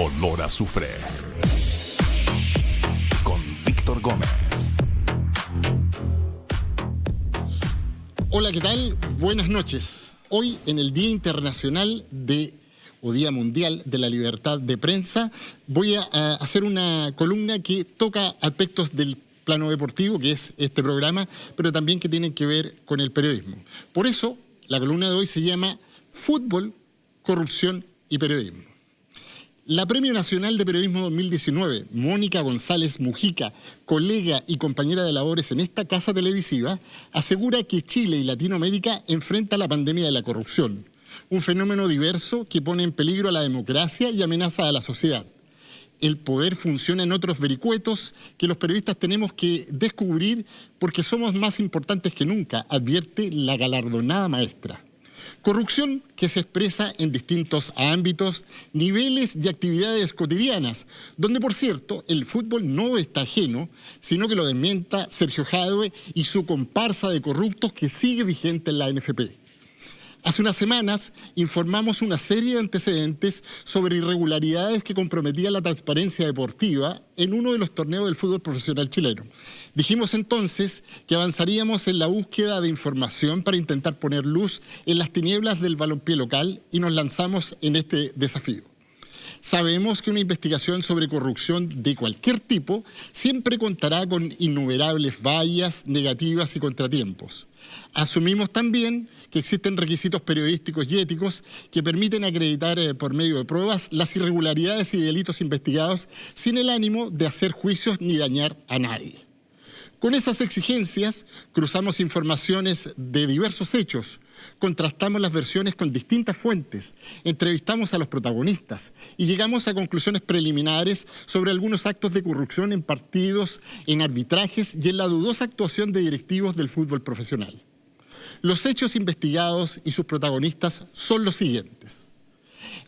Olor a azufre. Con Víctor Gómez. Hola, ¿qué tal? Buenas noches. Hoy, en el Día Internacional o Día Mundial de la Libertad de Prensa, voy a hacer una columna que toca aspectos del plano deportivo, que es este programa, pero también que tienen que ver con el periodismo. Por eso, la columna de hoy se llama Fútbol, Corrupción y Periodismo. La Premio Nacional de Periodismo 2019, Mónica González Mujica, colega y compañera de labores en esta casa televisiva, asegura que Chile y Latinoamérica enfrentan la pandemia de la corrupción, un fenómeno diverso que pone en peligro a la democracia y amenaza a la sociedad. El poder funciona en otros vericuetos que los periodistas tenemos que descubrir porque somos más importantes que nunca, advierte la galardonada maestra. Corrupción que se expresa en distintos ámbitos, niveles y actividades cotidianas, donde, por cierto, el fútbol no está ajeno, sino que lo desmienta Sergio Jadue y su comparsa de corruptos que sigue vigente en la NFP. Hace unas semanas informamos una serie de antecedentes sobre irregularidades que comprometían la transparencia deportiva en uno de los torneos del fútbol profesional chileno. Dijimos entonces que avanzaríamos en la búsqueda de información para intentar poner luz en las tinieblas del balompié local y nos lanzamos en este desafío. Sabemos que una investigación sobre corrupción de cualquier tipo siempre contará con innumerables fallas, negativas y contratiempos. Asumimos también que existen requisitos periodísticos y éticos que permiten acreditar por medio de pruebas las irregularidades y delitos investigados sin el ánimo de hacer juicios ni dañar a nadie. Con esas exigencias, cruzamos informaciones de diversos hechos, contrastamos las versiones con distintas fuentes, entrevistamos a los protagonistas y llegamos a conclusiones preliminares sobre algunos actos de corrupción en partidos, en arbitrajes y en la dudosa actuación de directivos del fútbol profesional. Los hechos investigados y sus protagonistas son los siguientes.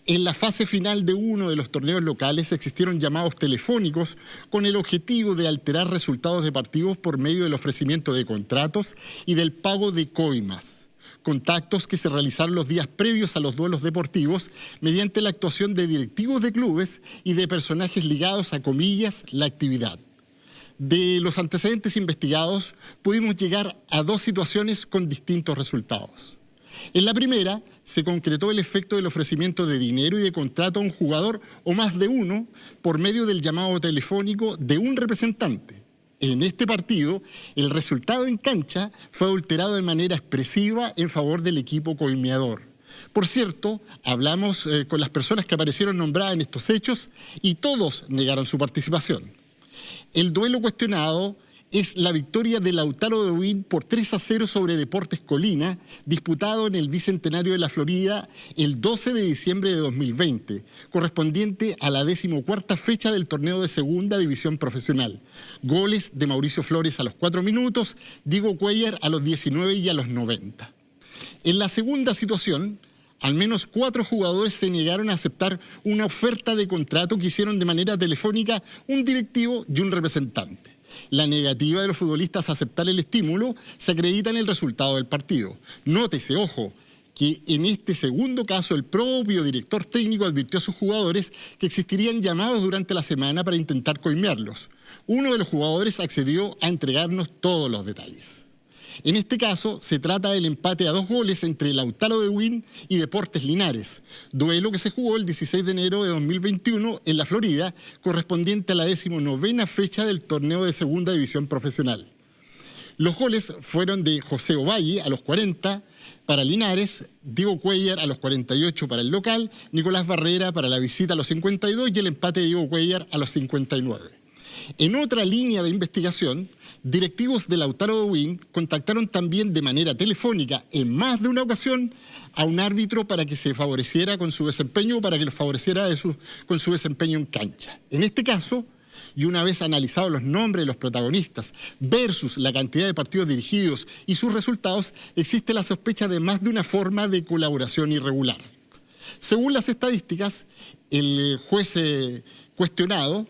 En la fase final de uno de los torneos locales existieron llamados telefónicos con el objetivo de alterar resultados de partidos por medio del ofrecimiento de contratos y del pago de coimas. Contactos que se realizaron los días previos a los duelos deportivos mediante la actuación de directivos de clubes y de personajes ligados a, comillas, la actividad. De los antecedentes investigados pudimos llegar a dos situaciones con distintos resultados. En la primera, se concretó el efecto del ofrecimiento de dinero y de contrato a un jugador o más de uno por medio del llamado telefónico de un representante. En este partido, el resultado en cancha fue adulterado de manera expresiva en favor del equipo coimeador. Por cierto, hablamos con las personas que aparecieron nombradas en estos hechos y todos negaron su participación. El duelo cuestionado es la victoria de Lautaro de Buin por 3-0 sobre Deportes Colina, disputado en el Bicentenario de la Florida el 12 de diciembre de 2020, correspondiente a la 14ª fecha del torneo de Segunda División Profesional. Goles de Mauricio Flores a los 4 minutos, Diego Cuellar a los 19 y a los 90. En la segunda situación, al menos 4 jugadores se negaron a aceptar una oferta de contrato que hicieron de manera telefónica un directivo y un representante. La negativa de los futbolistas a aceptar el estímulo se acredita en el resultado del partido. Nótese, ojo, que en este segundo caso el propio director técnico advirtió a sus jugadores que existirían llamados durante la semana para intentar coimearlos. Uno de los jugadores accedió a entregarnos todos los detalles. En este caso, se trata del empate a 2 goles entre Lautaro de Buin y Deportes Linares, duelo que se jugó el 16 de enero de 2021 en la Florida, correspondiente a la 19ª fecha del torneo de Segunda División Profesional. Los goles fueron de José Ovalle a los 40 para Linares, Diego Cuellar a los 48 para el local, Nicolás Barrera para la visita a los 52 y el empate de Diego Cuellar a los 59. En otra línea de investigación, directivos de Lautaro de Buin contactaron también de manera telefónica en más de una ocasión a un árbitro para que se favoreciera con su desempeño, para que lo favoreciera con su desempeño en cancha. En este caso, y una vez analizados los nombres de los protagonistas versus la cantidad de partidos dirigidos y sus resultados, existe la sospecha de más de una forma de colaboración irregular. Según las estadísticas, el juez cuestionado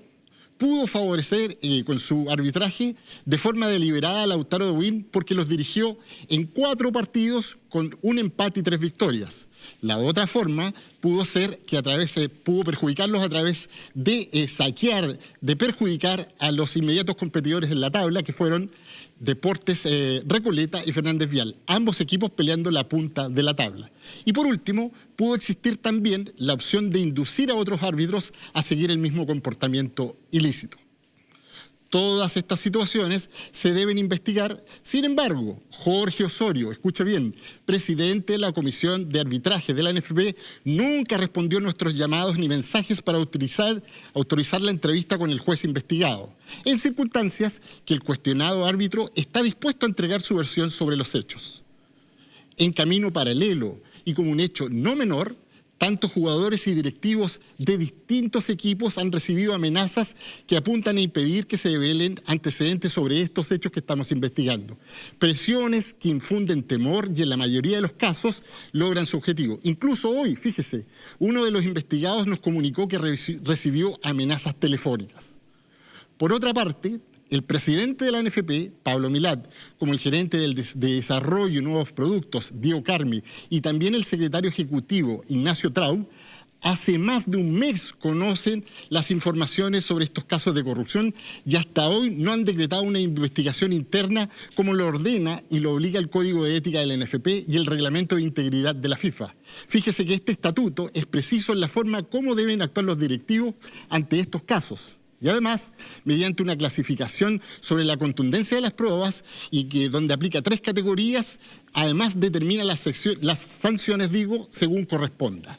pudo favorecer con su arbitraje de forma deliberada a Lautaro de Buin porque los dirigió en 4 partidos con un empate y 3 victorias. La otra forma pudo ser que pudo perjudicarlos a través de saquear, de perjudicar a los inmediatos competidores en la tabla, que fueron Deportes Recoleta y Fernández Vial, ambos equipos peleando la punta de la tabla. Y por último, pudo existir también la opción de inducir a otros árbitros a seguir el mismo comportamiento ilícito. Todas estas situaciones se deben investigar. Sin embargo, Jorge Osorio, escucha bien, presidente de la Comisión de Arbitraje de la NFP, nunca respondió a nuestros llamados ni mensajes para autorizar la entrevista con el juez investigado, en circunstancias que el cuestionado árbitro está dispuesto a entregar su versión sobre los hechos. En camino paralelo y como un hecho no menor, tantos jugadores y directivos de distintos equipos han recibido amenazas que apuntan a impedir que se develen antecedentes sobre estos hechos que estamos investigando. Presiones que infunden temor y en la mayoría de los casos logran su objetivo. Incluso hoy, fíjese, uno de los investigados nos comunicó que recibió amenazas telefónicas. Por otra parte, el presidente de la NFP, Pablo Milat, como el gerente de Desarrollo y Nuevos Productos, Diego Carmi, y también el secretario ejecutivo, Ignacio Traub, hace más de un mes conocen las informaciones sobre estos casos de corrupción y hasta hoy no han decretado una investigación interna como lo ordena y lo obliga el Código de Ética de la NFP y el Reglamento de Integridad de la FIFA. Fíjese que este estatuto es preciso en la forma como deben actuar los directivos ante estos casos. Y además, mediante una clasificación sobre la contundencia de las pruebas y que donde aplica 3 categorías, además determina las sanciones, según corresponda.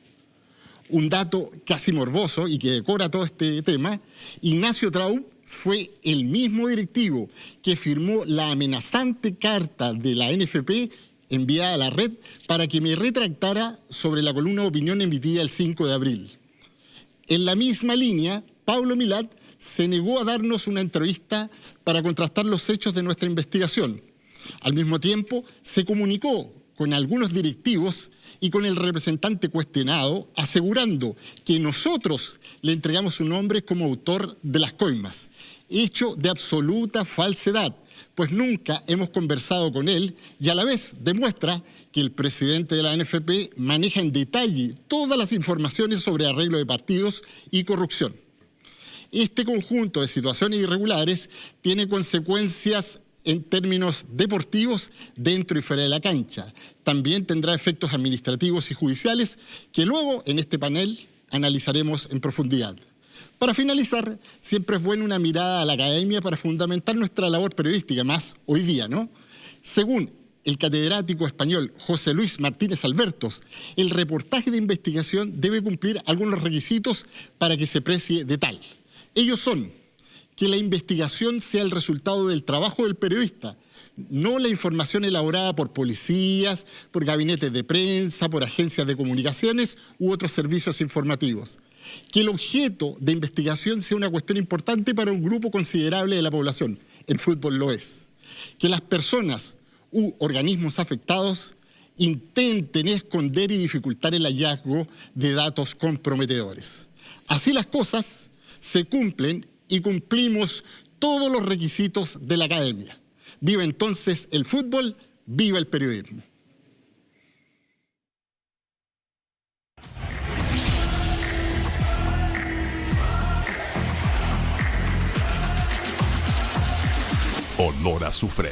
Un dato casi morboso y que decora todo este tema, Ignacio Traub fue el mismo directivo que firmó la amenazante carta de la NFP enviada a la red para que me retractara sobre la columna de opinión emitida el 5 de abril. En la misma línea, Pablo Milat se negó a darnos una entrevista para contrastar los hechos de nuestra investigación. Al mismo tiempo, se comunicó con algunos directivos y con el representante cuestionado, asegurando que nosotros le entregamos su nombre como autor de las coimas. Hecho de absoluta falsedad, pues nunca hemos conversado con él y a la vez demuestra que el presidente de la NFP maneja en detalle todas las informaciones sobre arreglo de partidos y corrupción. Este conjunto de situaciones irregulares tiene consecuencias en términos deportivos dentro y fuera de la cancha. También tendrá efectos administrativos y judiciales que luego en este panel analizaremos en profundidad. Para finalizar, siempre es buena una mirada a la academia para fundamentar nuestra labor periodística, más hoy día, ¿no? Según el catedrático español José Luis Martínez Albertos, el reportaje de investigación debe cumplir algunos requisitos para que se precie de tal. Ellos son que la investigación sea el resultado del trabajo del periodista, no la información elaborada por policías, por gabinetes de prensa, por agencias de comunicaciones u otros servicios informativos. Que el objeto de investigación sea una cuestión importante para un grupo considerable de la población. El fútbol lo es. Que las personas u organismos afectados intenten esconder y dificultar el hallazgo de datos comprometedores. Así las cosas se cumplen y cumplimos todos los requisitos de la academia. Viva entonces el fútbol, viva el periodismo. Olor a azufre.